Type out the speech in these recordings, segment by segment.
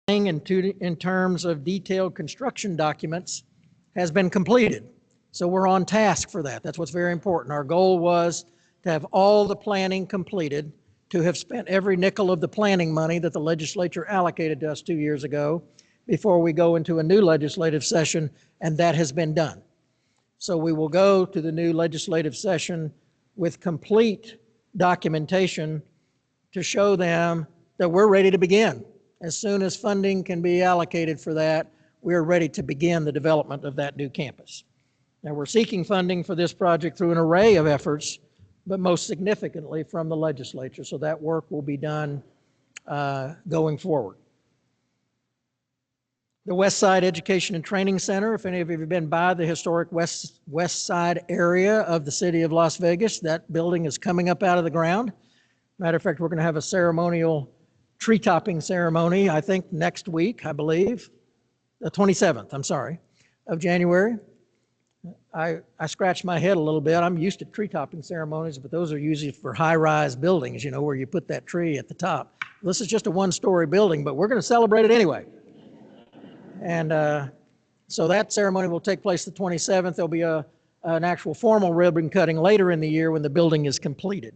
in terms of detailed construction documents has been completed. So we're on task for that. That's what's very important. Our goal was to have all the planning completed, to have spent every nickel of the planning money that the legislature allocated to us 2 years ago before we go into a new legislative session, and that has been done. So we will go to the new legislative session with complete documentation to show them that we're ready to begin. As soon as funding can be allocated for that, we're ready to begin the development of that new campus. Now, we're seeking funding for this project through an array of efforts, but most significantly from the legislature. So that work will be done going forward. The West Side Education and Training Center, if any of you have been by the historic West Side area of the city of Las Vegas, that building is coming up out of the ground. Matter of fact, we're going to have a ceremonial tree topping ceremony, I think next week, I believe, the 27th, I'm sorry, of January. I scratched my head a little bit. I'm used to tree topping ceremonies, but those are usually for high-rise buildings, you know, where you put that tree at the top. This is just a one-story building, but we're going to celebrate it anyway. And so that ceremony will take place the 27th. There'll be an actual formal ribbon cutting later in the year when the building is completed.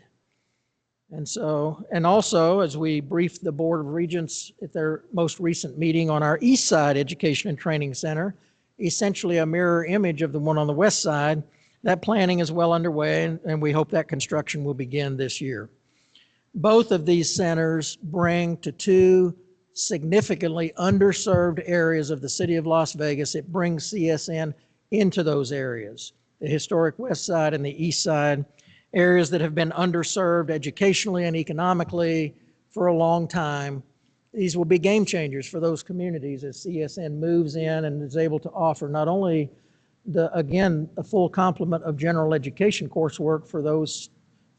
And also, as we briefed the Board of Regents at their most recent meeting on our East Side Education and Training Center, essentially a mirror image of the one on the west side, that planning is well underway, and we hope that construction will begin this year. Both of these centers bring to two significantly underserved areas of the city of Las Vegas. It brings CSN into those areas, the historic west side and the east side, areas that have been underserved educationally and economically for a long time. These will be game changers for those communities as CSN moves in and is able to offer not only a full complement of general education coursework for those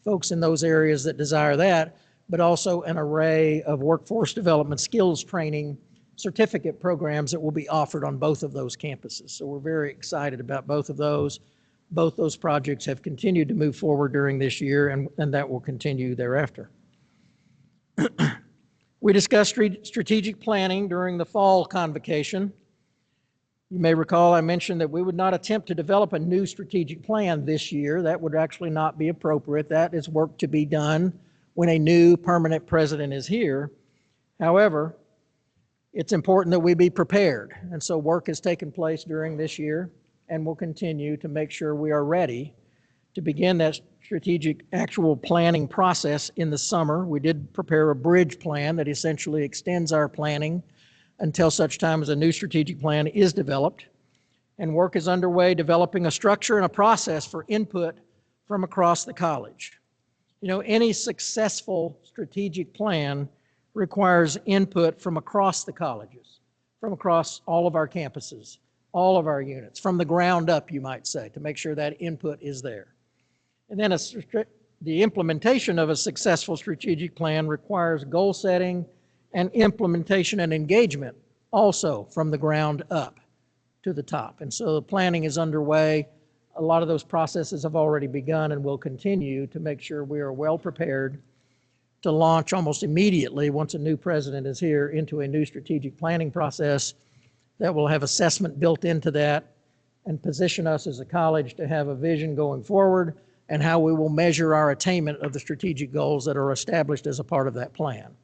folks in those areas that desire that, but also an array of workforce development skills training certificate programs that will be offered on both of those campuses. So we're very excited about both of those. Both those projects have continued to move forward during this year, and that will continue thereafter. We discussed strategic planning during the fall convocation. You may recall I mentioned that we would not attempt to develop a new strategic plan this year. That would actually not be appropriate. That is work to be done when a new permanent president is here. However, it's important that we be prepared. And so work has taken place during this year and will continue to make sure we are ready to begin that strategic actual planning process in the summer. We did prepare a bridge plan that essentially extends our planning until such time as a new strategic plan is developed. And work is underway developing a structure and a process for input from across the college. You know, any successful strategic plan requires input from across the colleges, from across all of our campuses, all of our units, from the ground up, you might say, to make sure that input is there. And then the implementation of a successful strategic plan requires goal setting and implementation and engagement also from the ground up to the top. And so the planning is underway. A lot of those processes have already begun and will continue to make sure we are well prepared to launch almost immediately, once a new president is here, into a new strategic planning process that will have assessment built into that and position us as a college to have a vision going forward and how we will measure our attainment of the strategic goals that are established as a part of that plan.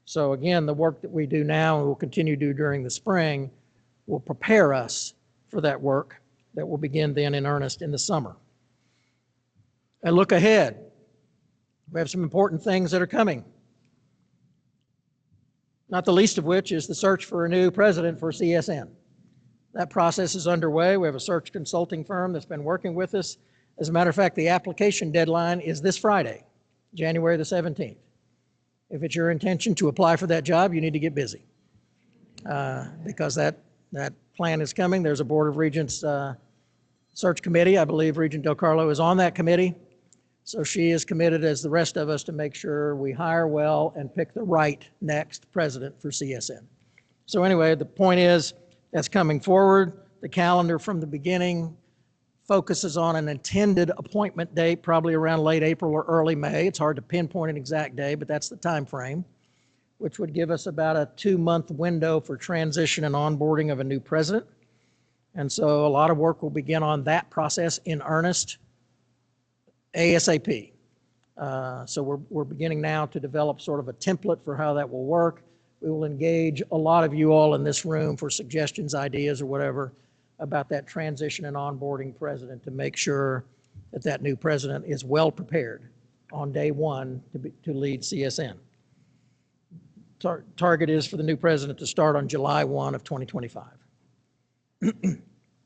So again, the work that we do now and will continue to do during the spring will prepare us for that work that will begin then in earnest in the summer. And look ahead. We have some important things that are coming, not the least of which is the search for a new president for CSN. That process is underway. We have a search consulting firm that's been working with us. As a matter of fact, the application deadline is this Friday, January the 17th. If it's your intention to apply for that job, you need to get busy because that plan is coming. There's a Board of Regents search committee. I believe Regent Del Carlo is on that committee. So she is committed, as the rest of us, to make sure we hire well and pick the right next president for CSN. So anyway, the point is that's coming forward. The calendar from the beginning focuses on an intended appointment date, probably around late April or early May. It's hard to pinpoint an exact day, but that's the time frame. which would give us about a 2-month window for transition and onboarding of a new president. And so a lot of work will begin on that process in earnest ASAP. So we're beginning now to develop sort of a template for how that will work. We will engage a lot of you all in this room for suggestions, ideas, or whatever about that transition and onboarding president to make sure that that new president is well prepared on day one to lead CSN. Target is for the new president to start on July 1 of 2025.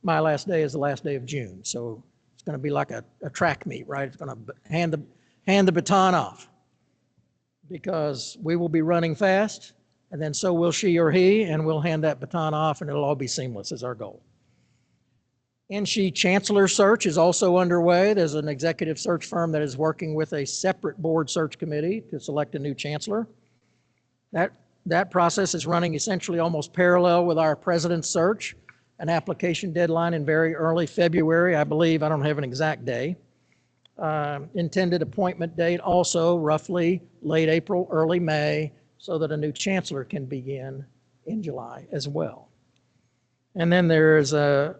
My last day is the last day of June, so it's going to be like a track meet, right? It's going to hand the baton off, because we will be running fast, and then so will she or he, and we'll hand that baton off, and it'll all be seamless is our goal. NSHE Chancellor search is also underway. There's an executive search firm that is working with a separate board search committee to select a new chancellor. That process is running essentially almost parallel with our president's search. An application deadline in very early February, I believe. I don't have an exact day. Intended appointment date also roughly late April, early May, so that a new chancellor can begin in July as well. And then there's a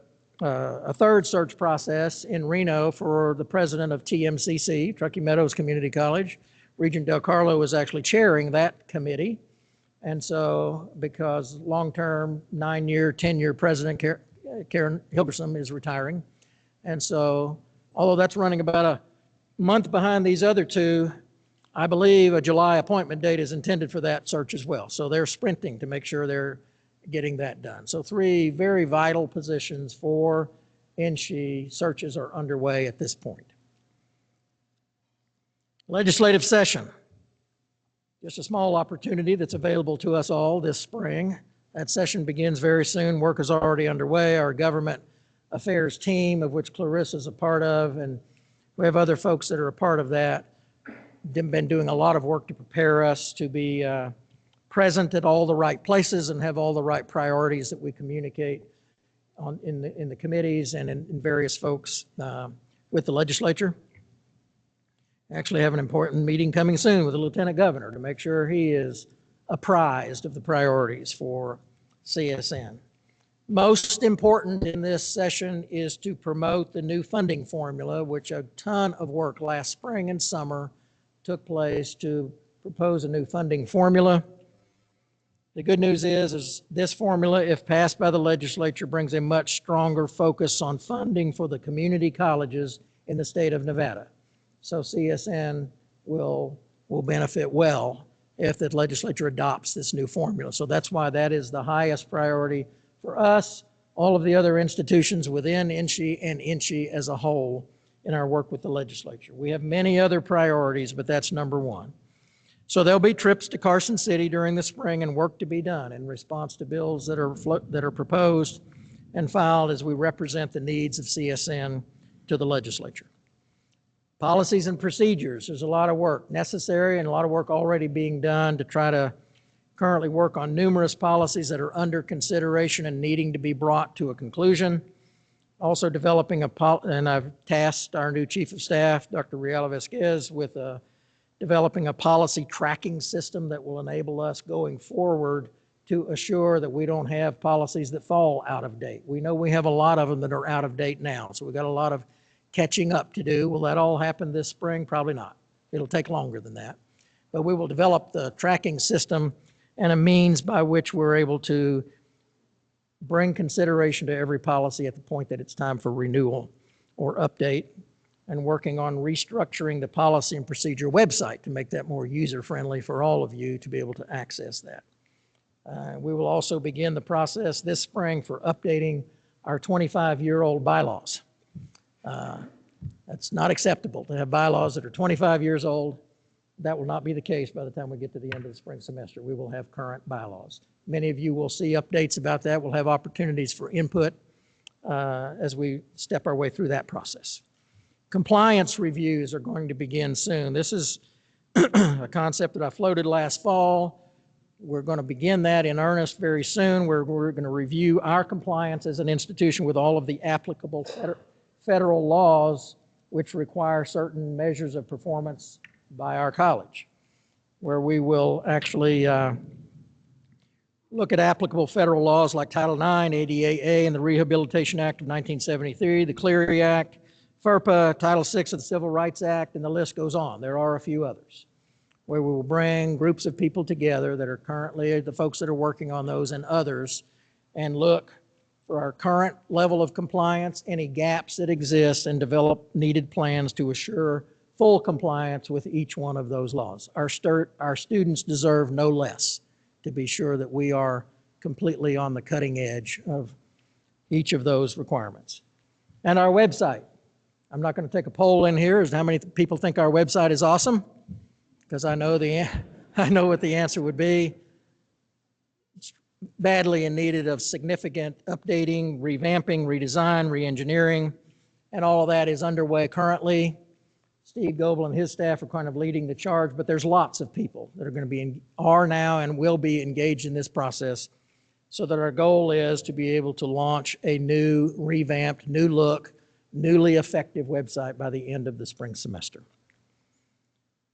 third search process in Reno for the president of TMCC, Truckee Meadows Community College. Regent Del Carlo is actually chairing that committee. And so, because long-term, 9-year, 10-year president Karen Hilberson is retiring. And so, although that's running about a month behind these other two, I believe a July appointment date is intended for that search as well. So they're sprinting to make sure they're getting that done. So 3 very vital positions for NSHE searches are underway at this point. Legislative session. Just a small opportunity that's available to us all this spring. That session begins very soon. Work is already underway. Our government affairs team, of which Clarissa is a part of, and we have other folks that are a part of that, been doing a lot of work to prepare us to be present at all the right places and have all the right priorities that we communicate in the committees and in various folks with the legislature. Actually have an important meeting coming soon with the Lieutenant Governor to make sure he is apprised of the priorities for CSN. Most important in this session is to promote the new funding formula, which a ton of work last spring and summer took place to propose a new funding formula. The good news is this formula, if passed by the legislature, brings a much stronger focus on funding for the community colleges in the state of Nevada. So CSN will benefit well if the legislature adopts this new formula. So that's why that is the highest priority for us, all of the other institutions within NSHE and NSHE as a whole in our work with the legislature. We have many other priorities, but that's number one. So there'll be trips to Carson City during the spring and work to be done in response to bills that are proposed and filed as we represent the needs of CSN to the legislature. Policies and procedures, there's a lot of work necessary and a lot of work already being done to try to currently work on numerous policies that are under consideration and needing to be brought to a conclusion. Also developing and I've tasked our new Chief of Staff, Dr. Riala Vasquez, with developing a policy tracking system that will enable us going forward to assure that we don't have policies that fall out of date. We know we have a lot of them that are out of date now, so we've got a lot of catching up to do. Will that all happen this spring? Probably not. It'll take longer than that. But we will develop the tracking system and a means by which we're able to bring consideration to every policy at the point that it's time for renewal or update, and working on restructuring the policy and procedure website to make that more user-friendly for all of you to be able to access that. We will also begin the process this spring for updating our 25-year-old bylaws. That's not acceptable to have bylaws that are 25 years old. That will not be the case by the time we get to the end of the spring semester. We will have current bylaws. Many of you will see updates about that. We'll have opportunities for input as we step our way through that process. Compliance reviews are going to begin soon. This is a concept that I floated last fall. We're going to begin that in earnest very soon. We're going to review our compliance as an institution with all of the applicable federal laws which require certain measures of performance by our college. where we will actually look at applicable federal laws like Title IX, ADAA, and the Rehabilitation Act of 1973, the Clery Act, FERPA, Title VI of the Civil Rights Act, and the list goes on. There are a few others where we will bring groups of people together that are currently the folks that are working on those and others and look for our current level of compliance, any gaps that exist, and develop needed plans to assure full compliance with each one of those laws. Our students deserve no less to be sure that we are completely on the cutting edge of each of those requirements. And our website. I'm not going to take a poll in here as to how many people think our website is awesome, because I know what the answer would be. It's badly in need of significant updating, revamping, redesign, re-engineering, and all of that is underway currently. Steve Goebel and his staff are kind of leading the charge, but there's lots of people that are going to are now and will be engaged in this process, so that our goal is to be able to launch a new, revamped, new look, newly effective website by the end of the spring semester.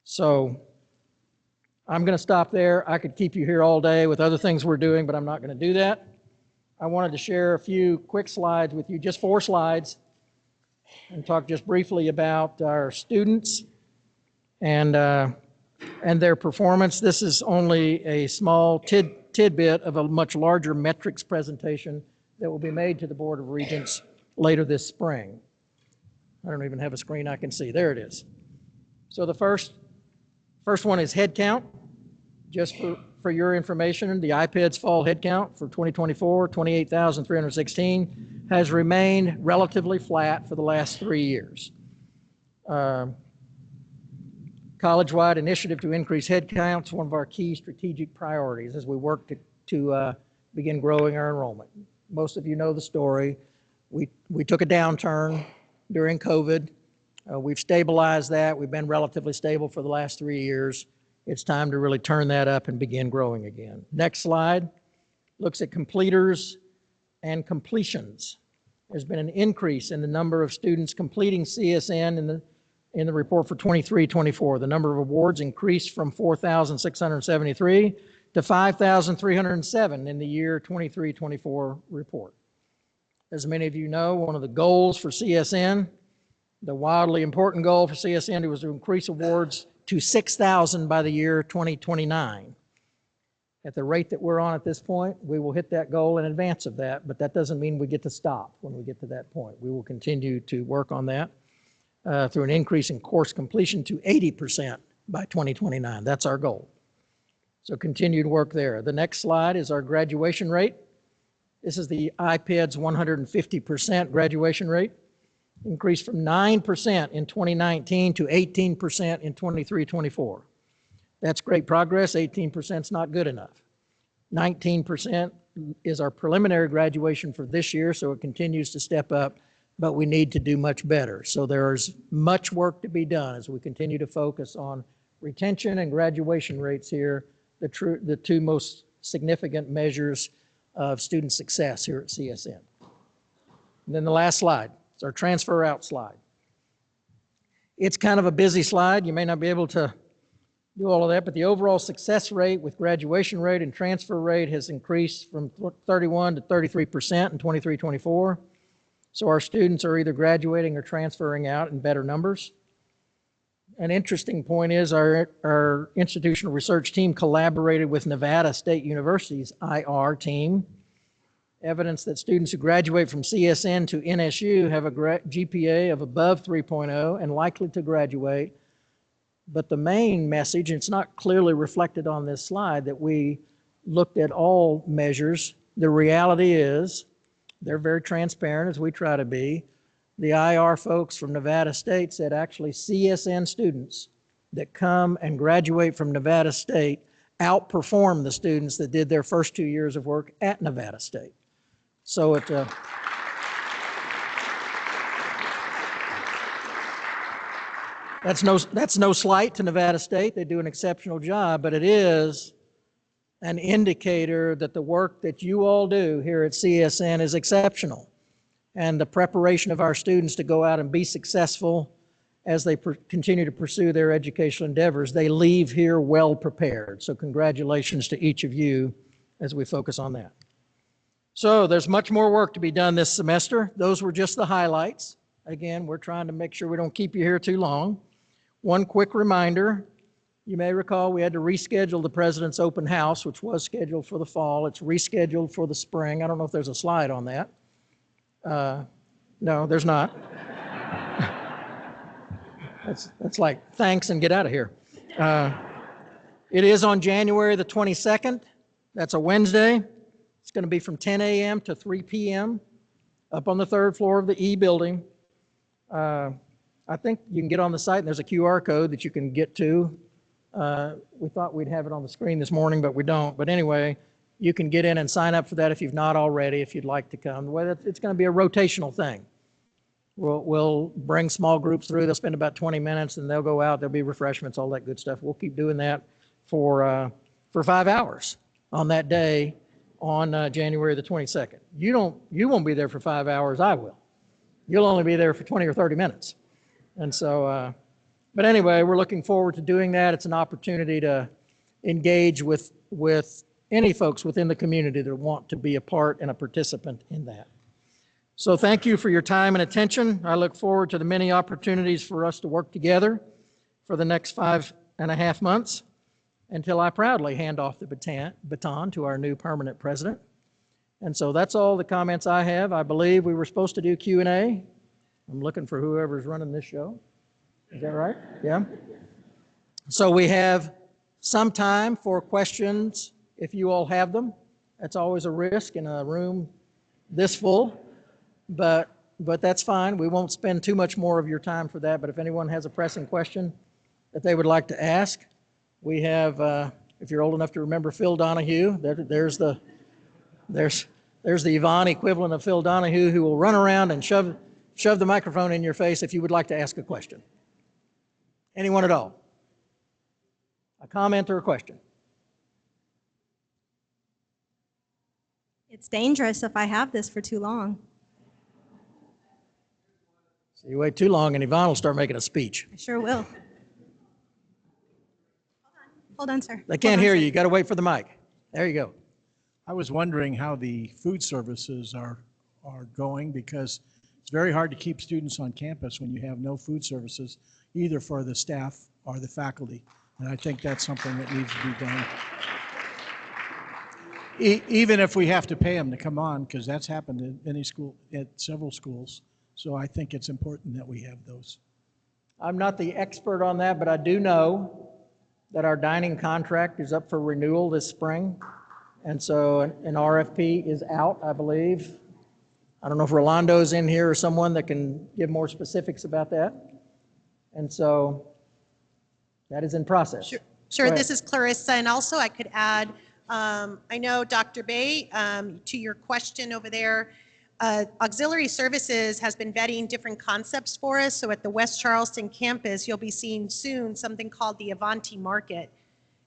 So I'm going to stop there. I could keep you here all day with other things we're doing, but I'm not going to do that. I wanted to share a few quick slides with you, just 4 slides, and talk just briefly about our students and their performance. This is only a small tidbit of a much larger metrics presentation that will be made to the Board of Regents later this spring. I don't even have a screen I can see. There it is. So the first one is head count. Just for your information, the IPEDS fall head count for 2024, 28,316, has remained relatively flat for the last 3 years. College-wide initiative to increase head count is one of our key strategic priorities as we work to begin growing our enrollment. Most of you know the story. We took a downturn during COVID. We've stabilized that. We've been relatively stable for the last 3 years. It's time to really turn that up and begin growing again. Next slide looks at completers and completions. There's been an increase in the number of students completing CSN in the report for 23-24. The number of awards increased from 4,673 to 5,307 in the year 23-24 report. As many of you know, one of the goals for CSN, the wildly important goal for CSN, was to increase awards to 6,000 by the year 2029. At the rate that we're on at this point, we will hit that goal in advance of that, but that doesn't mean we get to stop when we get to that point. We will continue to work on that through an increase in course completion to 80% by 2029. That's our goal. So continued work there. The next slide is our graduation rate. This is the IPEDS 150% graduation rate. Increased from 9% in 2019 to 18% in 23-24. That's great progress. 18% is not good enough. 19% is our preliminary graduation for this year, so it continues to step up, but we need to do much better. So there's much work to be done as we continue to focus on retention and graduation rates here, the two most significant measures of student success here at CSN. And then the last slide. It's our transfer out slide. It's kind of a busy slide. You may not be able to do all of that, but the overall success rate with graduation rate and transfer rate has increased from 31 to 33% in 23-24. So our students are either graduating or transferring out in better numbers. An interesting point is our institutional research team collaborated with Nevada State University's IR team. Evidence that students who graduate from CSN to NSU have a GPA of above 3.0 and likely to graduate. But the main message, and it's not clearly reflected on this slide, that we looked at all measures. The reality is, they're very transparent as we try to be. The IR folks from Nevada State said actually CSN students that come and graduate from Nevada State outperform the students that did their first 2 years of work at Nevada State. So that's no slight to Nevada State. They do an exceptional job, but it is an indicator that the work that you all do here at CSN is exceptional. And the preparation of our students to go out and be successful as they continue to pursue their educational endeavors, they leave here well prepared. So congratulations to each of you as we focus on that. So there's much more work to be done this semester. Those were just the highlights. Again, we're trying to make sure we don't keep you here too long. One quick reminder, you may recall we had to reschedule the President's Open House, which was scheduled for the fall. It's rescheduled for the spring. I don't know if there's a slide on that. No, there's not. That's like, thanks and get out of here. It is on January the 22nd. That's a Wednesday. It's going to be from 10 a.m. to 3 p.m. up on the third floor of the E building. I think you can get on the site and there's a QR code that you can get to. We thought we'd have it on the screen this morning, but we don't. But anyway, you can get in and sign up for that if you've not already, if you'd like to come. It's going to be a rotational thing. We'll bring small groups through. They'll spend about 20 minutes and they'll go out. There'll be refreshments, all that good stuff. We'll keep doing that for 5 hours on that day on January the 22nd. You won't be there for 5 hours. I will. You'll only be there for 20 or 30 minutes. And so, but anyway, we're looking forward to doing that. It's an opportunity to engage with any folks within the community that want to be a part and a participant in that. So thank you for your time and attention. I look forward to the many opportunities for us to work together for the next 5.5 months until I proudly hand off the baton to our new permanent president. And so that's all the comments I have. I believe we were supposed to do Q&A. I'm looking for whoever's running this show. Is that right? Yeah. So we have some time for questions if you all have them. That's always a risk in a room this full. But that's fine. We won't spend too much more of your time for that. But if anyone has a pressing question that they would like to ask, we have, if you're old enough to remember Phil Donahue, there's the Yvonne equivalent of Phil Donahue, who will run around and shove the microphone in your face if you would like to ask a question. Anyone at all? A comment or a question? It's dangerous if I have this for too long. So you wait too long and Yvonne will start making a speech. I sure will. Hold on, sir. They can't hear you. You got to wait for the mic. There you go. I was wondering how the food services are going, because it's very hard to keep students on campus when you have no food services, either for the staff or the faculty. And I think that's something that needs to be done. Even if we have to pay them to come on, because that's happened in any school, at several schools. So I think it's important that we have those. I'm not the expert on that, but I do know that our dining contract is up for renewal this spring. And so an RFP is out, I believe. I don't know if Rolando's in here or someone that can give more specifics about that. And so that is in process. Sure. This is Clarissa. And also I could add, I know Dr. Bay, to your question over there, Auxiliary Services has been vetting different concepts for us. So at the West Charleston campus, you'll be seeing soon something called the Avanti Market.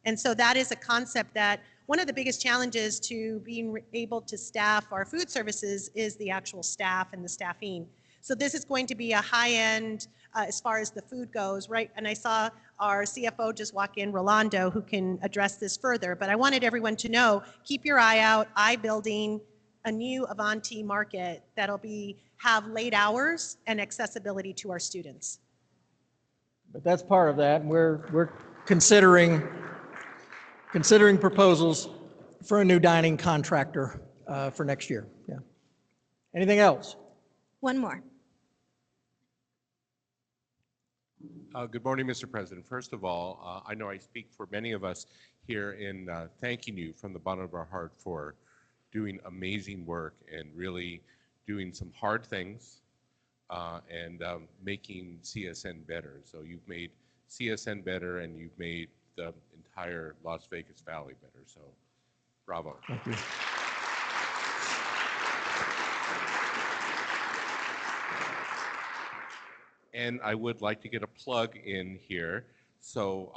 And so that is a concept that one of the biggest challenges to being able to staff our food services is the actual staff and the staffing. So this is going to be a high-end as far as the food goes, right? And I saw our CFO just walk in, Rolando, who can address this further. But I wanted everyone to know, keep your eye out, building a new Avanti Market that'll have late hours and accessibility to our students. But that's part of that. We're considering proposals for a new dining contractor for next year. Yeah. Anything else? One more. Good morning, Mr. President. First of all, I know I speak for many of us here in thanking you from the bottom of our heart for doing amazing work and really doing some hard things and making CSN better. So you've made CSN better and you've made the entire Las Vegas Valley better. So bravo. Thank you. And I would like to get a plug in here. So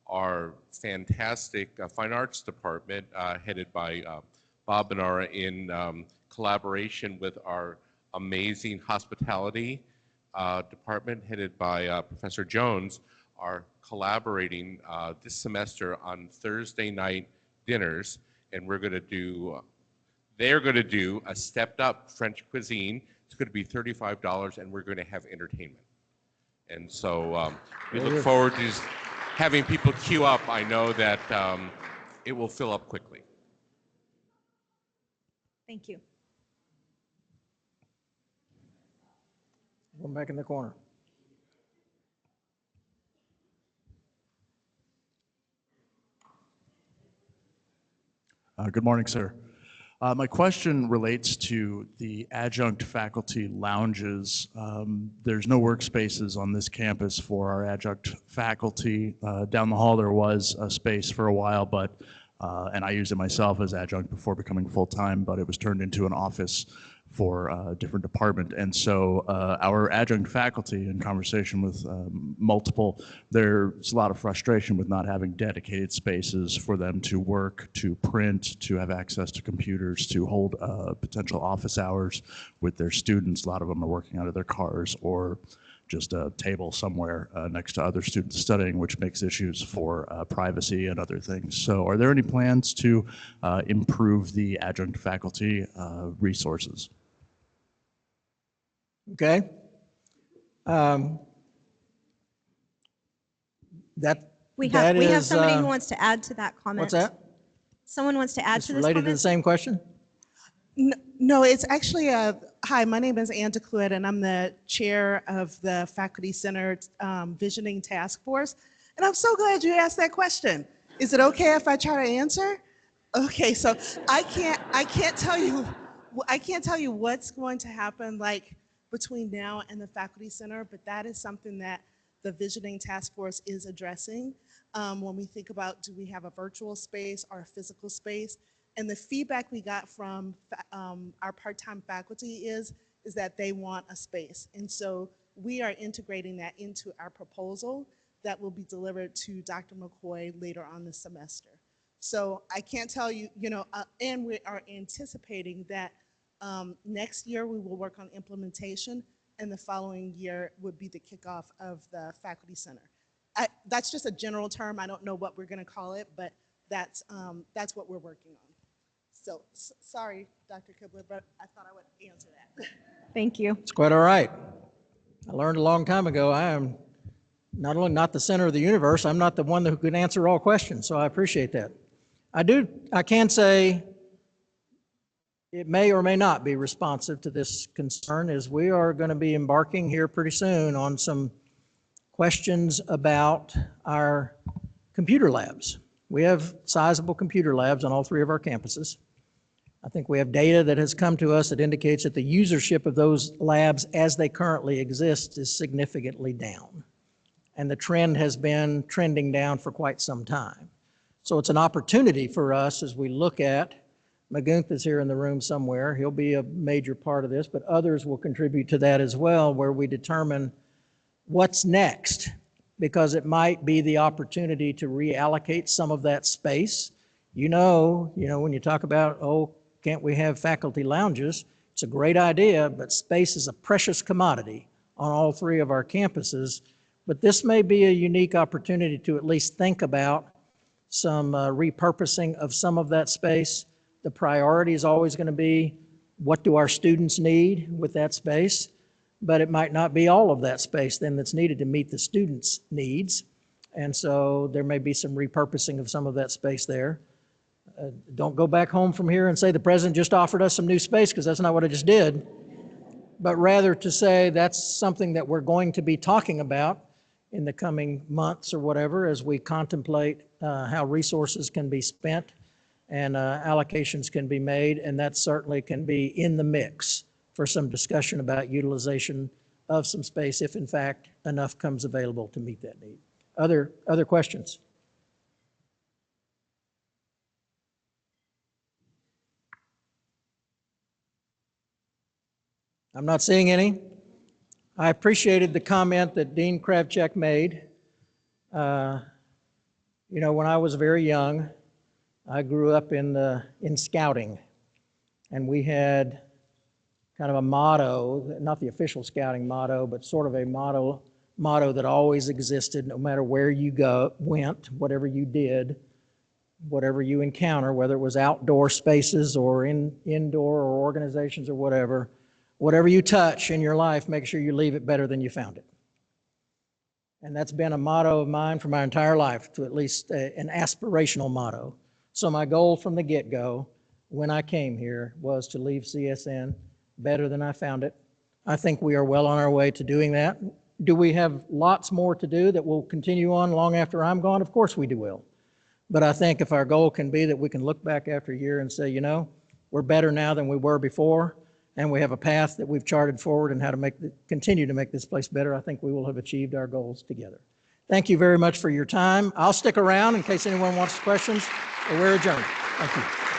our fantastic fine arts department headed by Bob Benara in collaboration with our amazing hospitality department headed by Professor Jones are collaborating this semester on Thursday night dinners, and they're going to do a stepped up French cuisine. It's going to be $35, and we're going to have entertainment. And so we look forward to just having people queue up. I know that it will fill up quickly. Thank you. One back in the corner. Good morning, sir. My question relates to the adjunct faculty lounges. There's no workspaces on this campus for our adjunct faculty. Down the hall there was a space for a while, but and I used it myself as adjunct before becoming full-time, but it was turned into an office for a different department. And so our adjunct faculty, in conversation with multiple, there's a lot of frustration with not having dedicated spaces for them to work, to print, to have access to computers, to hold potential office hours with their students. A lot of them are working out of their cars or just a table somewhere next to other students studying, which makes issues for privacy and other things. So are there any plans to improve the adjunct faculty resources? Okay. We have is, somebody who wants to add to that comment. What's that? Someone wants to add It's to this related to the comment? same question? No, it's actually hi, my name is Ann DeCluet, and I'm the chair of the Faculty Center Visioning Task Force. And I'm so glad you asked that question. Is it okay if I try to answer? Okay, so I can't tell you what's going to happen like between now and the Faculty Center, but that is something that the Visioning Task Force is addressing when we think about, do we have a virtual space or a physical space? And the feedback we got from our part-time faculty is that they want a space. And so we are integrating that into our proposal that will be delivered to Dr. McCoy later on this semester. So I can't tell you, and we are anticipating that next year we will work on implementation, and the following year would be the kickoff of the Faculty Center. That's just a general term. I don't know what we're gonna call it, but that's what we're working on. So sorry, Dr. Kibler, but I thought I would answer that. Thank you. It's quite all right. I learned a long time ago, I am not only not the center of the universe, I'm not the one who can answer all questions, so I appreciate that. I can say it may or may not be responsive to this concern, as we are going to be embarking here pretty soon on some questions about our computer labs. We have sizable computer labs on all three of our campuses. I think we have data that has come to us that indicates that the usership of those labs as they currently exist is significantly down. And the trend has been trending down for quite some time. So it's an opportunity for us as we look at, Magunth is here in the room somewhere, he'll be a major part of this, but others will contribute to that as well, where we determine what's next, because it might be the opportunity to reallocate some of that space. You know, when you talk about, oh, can't we have faculty lounges? It's a great idea, but space is a precious commodity on all three of our campuses. But this may be a unique opportunity to at least think about some repurposing of some of that space. The priority is always going to be, what do our students need with that space? But it might not be all of that space then that's needed to meet the students' needs. And so there may be some repurposing of some of that space there. Don't go back home from here and say the president just offered us some new space, because that's not what I just did. But rather to say that's something that we're going to be talking about in the coming months or whatever, as we contemplate how resources can be spent and allocations can be made. And that certainly can be in the mix for some discussion about utilization of some space, if in fact enough comes available to meet that need. Other questions? I'm not seeing any. I appreciated the comment that Dean Kravchuk made. When I was very young, I grew up in scouting, and we had kind of a motto, not the official scouting motto, but sort of a motto that always existed no matter where you went, whatever you did, whatever you encounter, whether it was outdoor spaces or indoor or organizations or whatever you touch in your life, make sure you leave it better than you found it. And that's been a motto of mine for my entire life, to at least an aspirational motto. So my goal from the get-go when I came here was to leave CSN better than I found it. I think we are well on our way to doing that. Do we have lots more to do that will continue on long after I'm gone? Of course we will. But I think if our goal can be that we can look back after a year and say, you know, we're better now than we were before, and we have a path that we've charted forward and how to continue to make this place better, I think we will have achieved our goals together. Thank you very much for your time. I'll stick around in case anyone wants questions, but we're adjourned. Thank you.